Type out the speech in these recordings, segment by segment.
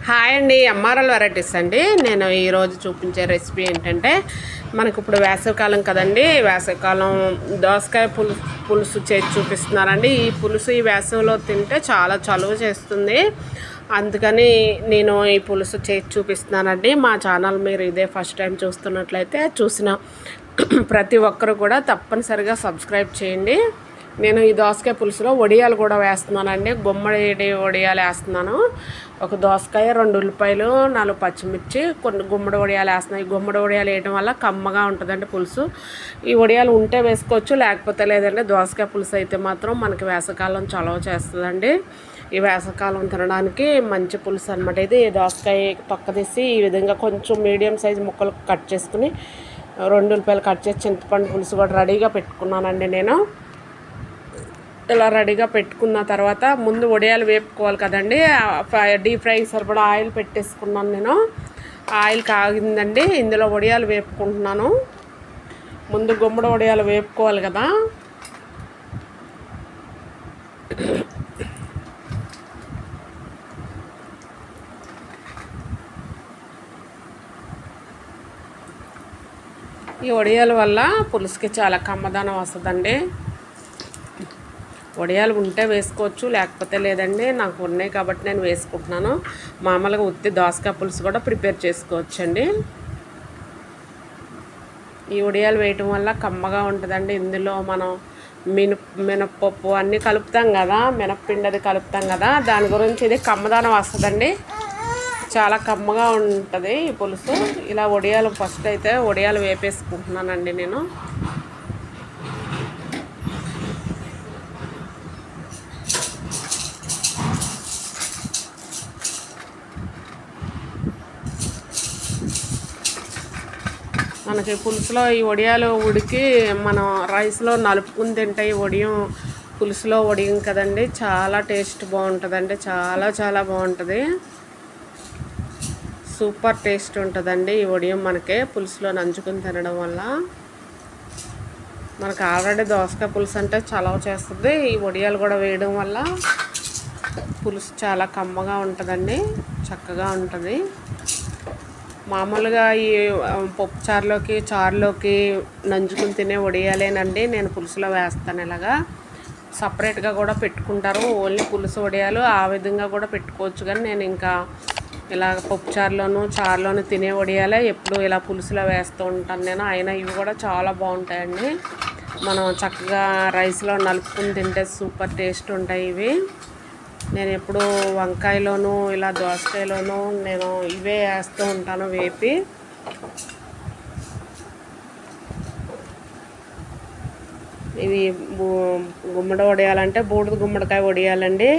Hi అండి, MRL varieties అండి. నేను ఈరోజు చూపించే రెసిపీ ఏంటంటే, మనకు ఇప్పుడు వేసవికాలం కదండి. వేసవికాలం దోసకాయ పులుసు చేసి చూపిస్తున్నానండి. ఈ పులుసు ఈ వేసవిలో తింటే చాలా చలువ చేస్తుంది. అందుకని నేను ఈ పులుసు చేసి చూపిస్తున్నానండి. మా ఛానల్ మీరు ఇదే ఫస్ట్ టైం చూస్తున్నట్లయితే చూసిన ప్రతి ఒక్కరు కూడా తప్పనిసరిగా సబ్స్క్రైబ్ చేయండి. నేను ఈ దోసకాయ పులుసులో వడియాలు కూడా వేస్తున్నానండి. గుమ్మడి వడియాలు వేస్తున్నాను. ఒక దోసకాయ, 2 ఉల్లిపాయలు, 4 పచ్చిమిర్చి, కొన్ని గుమ్మడి వడియాలు వేస్తున్నాను. ఈ గుమ్మడి వడియాలు వేయడం వల్ల కమ్మగా ఉంటుందండి పులుసు. ఈ వడియాలు ఉంటే వేసుకోవచ్చు, లేకపోతే లేదండి. దోసకాయ పులుసు అయితే మాత్రం మనకి వేసవికాలం చలవ చేస్తుందండి. ఈ వేసవికాలం తినడానికి మంచి పులుసు అనమాట ఇది. దోసకాయ తొక్క తీసి ఈ విధంగా కొంచెం మీడియం సైజు ముక్కలు కట్ చేసుకుని, 2 ఉల్లిపాయలు కట్ చేసి చింతపండు పులుసు కూడా రెడీగా పెట్టుకున్నానండి. నేను ఇలా రెడీగా పెట్టుకున్న తర్వాత ముందు వడియాలు వేపుకోవాలి కదండి. డీప్ ఫ్రై సరిపడా ఆయిల్ పెట్టేసుకున్నాను నేను. ఆయిల్ కాగిందండి. ఇందులో వడియాలు వేపుకుంటున్నాను. ముందు గుమ్మడి వడియాలు వేపుకోవాలి కదా. ఈ వడియాల వల్ల పులుసుకి చాలా కమ్మదనం వస్తుందండి. వడియాలు ఉంటే వేసుకోవచ్చు, లేకపోతే లేదండి. నాకు ఉన్నాయి కాబట్టి నేను వేసుకుంటున్నాను. మామూలుగా ఉత్తి దోసకాయ పులుసు కూడా ప్రిపేర్ చేసుకోవచ్చండి. ఈ వడియాలు వేయటం వల్ల కమ్మగా ఉంటుందండి. ఇందులో మనం మినప్పప్పు అన్నీ కలుపుతాం కదా, మినప్పిండి అది కలుపుతాం కదా, దాని గురించి ఇది కమ్మదనం వస్తుందండి. చాలా కమ్మగా ఉంటుంది ఈ పులుసు. ఇలా వడియాలు ఫస్ట్ అయితే వడియాలు వేపేసుకుంటున్నానండి నేను. మనకి పులుసులో ఈ వడియాలు ఉడికి మనం రైస్లో నలుపుకుని తింటే ఈ వడియం పులుసులో వడియం కదండి, చాలా టేస్ట్ బాగుంటుందండి. చాలా చాలా బాగుంటుంది. సూపర్ టేస్ట్ ఉంటుందండి ఈ వడియం మనకి పులుసులో నంచుకుని తినడం వల్ల. మనకు ఆల్రెడీ దోసకాయ పులుసు అంటే చలవ చేస్తుంది. ఈ వడియాలు కూడా వేయడం వల్ల పులుసు చాలా కమ్మగా ఉంటుందండి, చక్కగా ఉంటుంది. మామూలుగా ఈ పప్పు చారులోకి నంచుకుని తినే వడియాలేనండి నేను పులుసులో వేస్తాను. ఇలాగా సపరేట్గా కూడా పెట్టుకుంటారు. ఓన్లీ పులుసు వడియాలు ఆ విధంగా కూడా పెట్టుకోవచ్చు. కానీ నేను ఇంకా ఇలా పప్పు చారులోను తినే వడియాలే ఎప్పుడు ఇలా పులుసులో వేస్తూ ఉంటాను నేను. అయినా ఇవి కూడా చాలా బాగుంటాయండి. మనం చక్కగా రైస్లో నలుపుకుని తింటే సూపర్ టేస్ట్ ఉంటాయి ఇవి. నేను ఎప్పుడు వంకాయలోను ఇలా దోసకాయలోను నేను ఇవే వేస్తూ ఉంటాను వేపి. ఇవి గుమ్మడి వడియాలంటే బూడిద గుమ్మడికాయ వడియాలండి.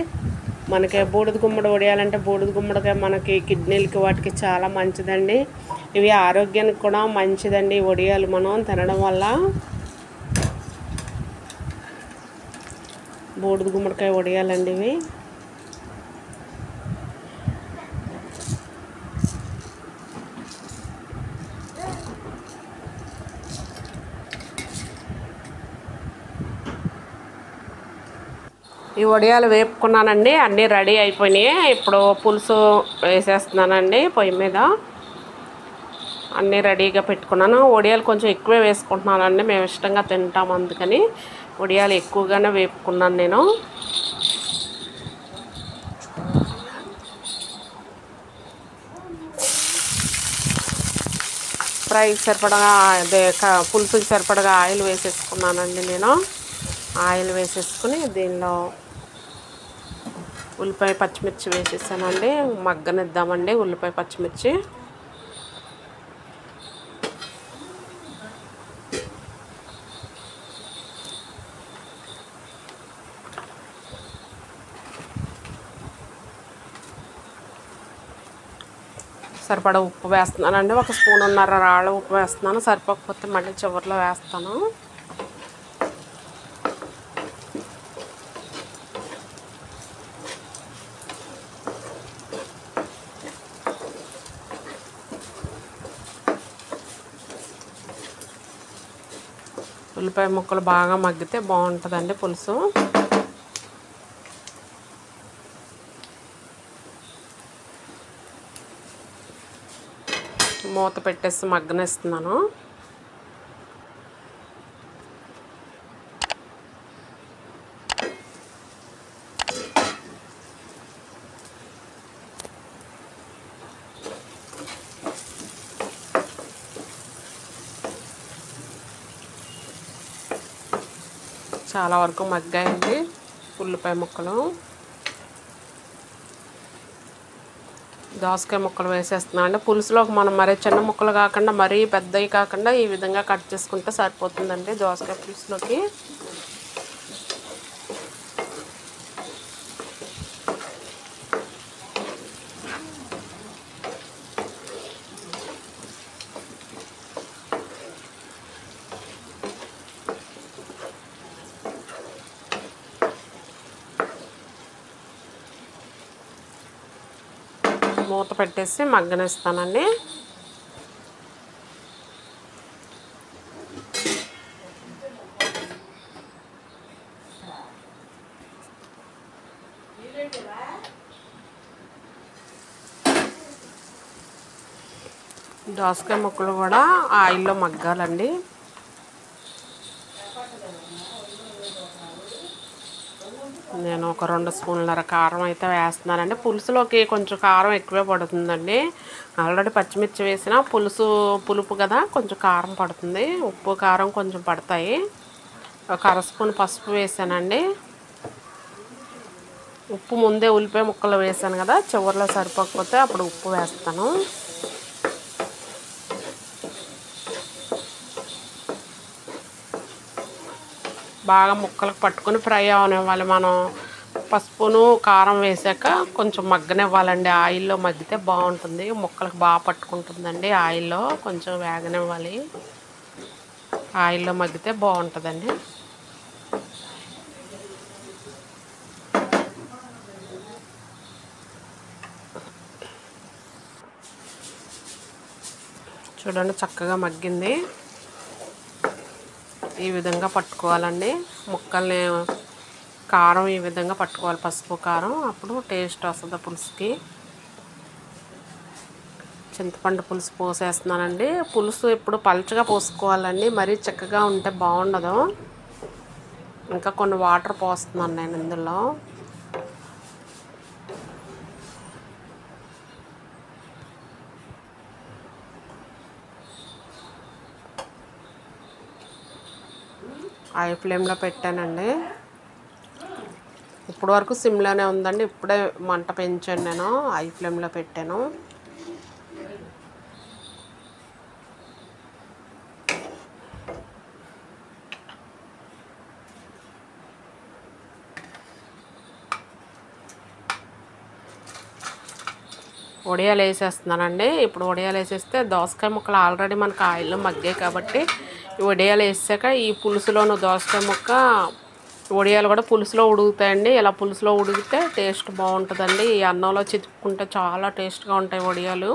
మనకి బూడిద గుమ్మడి వడియాలంటే బూడిద గుమ్మడికాయ మనకి కిడ్నీలకి వాటికి చాలా మంచిదండి. ఇవి ఆరోగ్యానికి కూడా మంచిదండి ఈ వడియాలు మనం తినడం వల్ల. బూడిద గుమ్మడికాయ వడియాలండి ఇవి. ఈ వడియాలు వేపుకున్నానండి, అన్నీ రెడీ అయిపోయినాయి. ఇప్పుడు పులుసు వేసేస్తున్నానండి పొయ్యి మీద. అన్నీ రెడీగా పెట్టుకున్నాను. వడియాలు కొంచెం ఎక్కువే వేసుకుంటున్నానండి, మేము ఇష్టంగా తింటాం అందుకని వడియాలు ఎక్కువగానే వేపుకున్నాను నేను. ఫ్రైకి సరిపడగా అదే పులుసుకి సరిపడగా ఆయిల్ వేసేసుకున్నానండి నేను. ఆయిల్ వేసేసుకుని దీనిలో ఉల్లిపాయ పచ్చిమిర్చి వేసేసానండి. మగ్గనిద్దామండి ఉల్లిపాయ పచ్చిమిర్చి. సరిపడా ఉప్పు వేస్తున్నానండి. 1 స్పూనున్నర రాళ్ళ ఉప్పు వేస్తున్నాను. సరిపోకపోతే మళ్ళీ చివరిలో వేస్తాను. ఉల్లిపాయ ముక్కలు బాగా మగ్గితే బాగుంటుందండి పులుసు. మూత పెట్టేసి మగ్గనిస్తున్నాను. చాలా వరకు మగ్గాయండి ఉల్లిపాయ ముక్కలు. దోసకాయ ముక్కలు వేసేస్తున్నాను అండి. పులుసులోకి మనం మరీ చిన్న ముక్కలు కాకుండా మరీ పెద్దవి కాకుండా ఈ విధంగా కట్ చేసుకుంటే సరిపోతుందండి దోసకాయ పులుసులోకి. మూత పెట్టేసి మగ్గనిస్తానండి. దోసకాయ ముక్కలు కూడా ఆయిల్లో మగ్గాలండి. నేను ఒక 2 స్పూన్లర కారం అయితే వేస్తున్నానండి. పులుసులోకి కొంచెం కారం ఎక్కువే పడుతుందండి. ఆల్రెడీ పచ్చిమిర్చి వేసిన పులుపు కదా, కొంచెం కారం పడుతుంది. ఉప్పు కారం కొంచెం పడతాయి. ఒక 1/2 స్పూన్ పసుపు వేసానండి. ఉప్పు ముందే ఉల్లిపాయ ముక్కలు వేసాను కదా, చివరిలో సరిపోకపోతే అప్పుడు ఉప్పు వేస్తాను. బాగా ముక్కలకు పట్టుకొని ఫ్రై అవనివ్వాలి. మనం పసుపును కారం వేసాక కొంచెం మగ్గనివ్వాలండి. ఆయిల్లో మగ్గితే బాగుంటుంది, ముక్కలకు బాగా పట్టుకుంటుందండి. ఆయిల్లో కొంచెం వేగనివ్వాలి. ఆయిల్లో మగ్గితే బాగుంటుందండి. చూడండి చక్కగా మగ్గింది. ఈ విధంగా పట్టుకోవాలండి ముక్కల్ని. కారం ఈ విధంగా పట్టుకోవాలి, పసుపు కారం. అప్పుడు టేస్ట్ వస్తుంది పులుసుకి. చింతపండు పులుసు పోసేస్తున్నానండి. పులుసు ఎప్పుడు పలుచగా పోసుకోవాలండి, మరీ చిక్కగా ఉంటే బాగుండదు. ఇంకా కొన్ని వాటర్ పోస్తున్నాను నేను ఇందులో. హై ఫ్లేమ్లో పెట్టానండి. ఇప్పుడు వరకు సిమ్లోనే ఉందండి. ఇప్పుడే మంట పెంచాను, నేను హై ఫ్లేమ్లో పెట్టాను. వడియాలు వేసేస్తున్నానండి. ఇప్పుడు వడియాలు వేసేస్తే దోసకాయ ముక్కలు ఆల్రెడీ మనకు ఆయిల్లో మగ్గాయి కాబట్టి వడియాలు వేసాక ఈ పులుసులోను దోసకాయ ముక్క వడియాలు కూడా పులుసులో ఉడుకుతాయండి. ఇలా పులుసులో ఉడికితే టేస్ట్ బాగుంటుందండి. ఈ అన్నంలో చితుక్కుంటే చాలా టేస్ట్గా ఉంటాయి వడియాలు.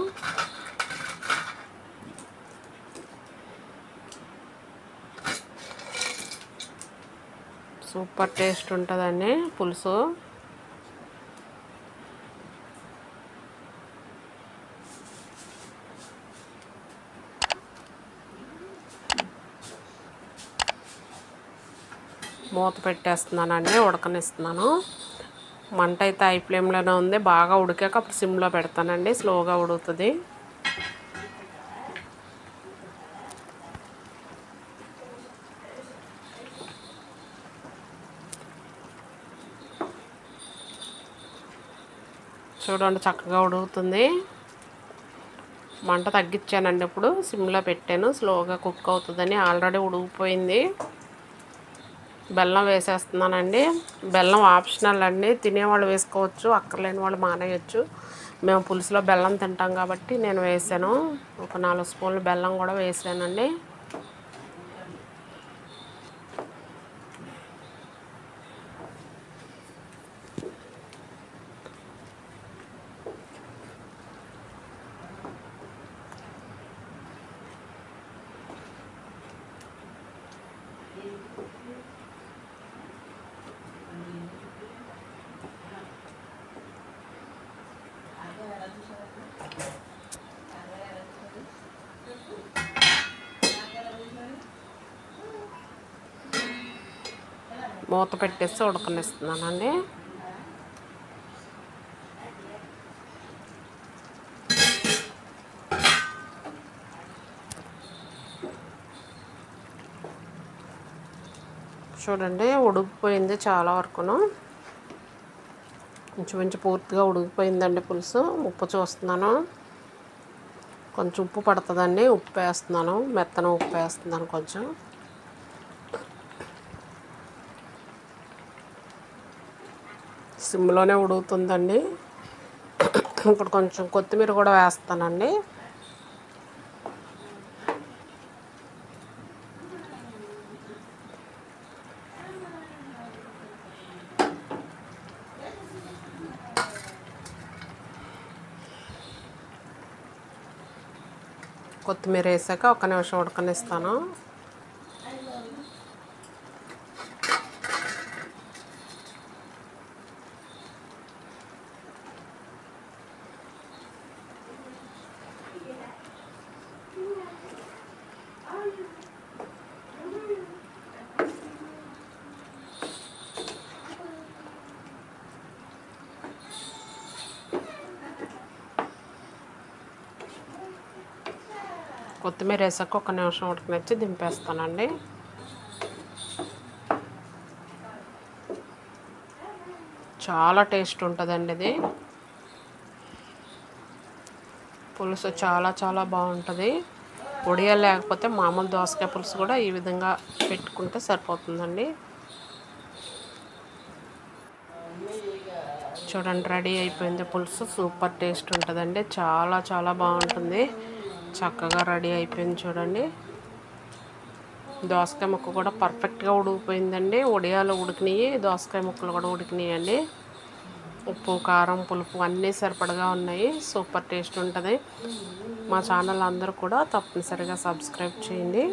సూపర్ టేస్ట్ ఉంటుందండి పులుసు. మూత పెట్టేస్తున్నానండి, ఉడకనిస్తున్నాను. మంట అయితే హై ఫ్లేమ్లోనే ఉంది. బాగా ఉడికాక అప్పుడు సిమ్లో పెడతానండి, స్లోగా ఉడుకుతుంది. చూడండి చక్కగా ఉడుకుతుంది. మంట తగ్గించానండి, ఇప్పుడు సిమ్లో పెట్టాను. స్లోగా కుక్ అవుతుందని. ఆల్రెడీ ఉడికిపోయింది. బెల్లం వేసేస్తున్నానండి. బెల్లం ఆప్షనల్ అండి, తినేవాళ్ళు వేసుకోవచ్చు, అక్కర్లేని వాళ్ళు మానేయచ్చు. మేము పులుసులో బెల్లం తింటాం కాబట్టి నేను వేసాను. ఒక 4 స్పూన్లు బెల్లం కూడా వేసానండి. మూత పెట్టేసి ఉడకనిస్తున్నానండి. చూడండి ఉడికిపోయింది చాలా వరకును. కొంచెం పూర్తిగా ఉడికిపోయిందండి పులుసు. ఉప్పు చూస్తున్నాను, కొంచెం ఉప్పు పడుతుందండి. ఉప్పు వేస్తున్నాను, మెత్తన ఉప్పు వేస్తున్నాను కొంచెం. సిమ్లోనే ఉడుకుతుందండి. ఇప్పుడు కొంచెం కొత్తిమీర కూడా వేస్తానండి. కొత్తిమీర వేసాక 1 నిమిషం ఉడకనిస్తాను. కొత్తిమీర వేసాక 1 నిమిషం ఉడకనిచ్చి దింపేస్తానండి. చాలా టేస్ట్ ఉంటుందండి ఇది. పులుసు చాలా బాగుంటుంది. వడియాలు లేకపోతే మామూలు దోసకాయ పులుసు కూడా ఈ విధంగా పెట్టుకుంటే సరిపోతుందండి. చూడండి రెడీ అయిపోయింది పులుసు. సూపర్ టేస్ట్ ఉంటుందండి. చాలా బాగుంటుంది. చక్కగా రెడీ అయిపోయింది చూడండి. దోసకాయ ముక్క కూడా పర్ఫెక్ట్గా ఉడికిపోయిందండి. వడియాలు ఉడికినాయి, దోసకాయ ముక్కలు కూడా ఉడికినాయండి. ఉప్పు, కారం, పులుపు అన్నీ సరిపడగా ఉన్నాయి. సూపర్ టేస్ట్ ఉంటుంది. మా ఛానల్ అందరూ కూడా తప్పనిసరిగా సబ్స్క్రైబ్ చేయండి.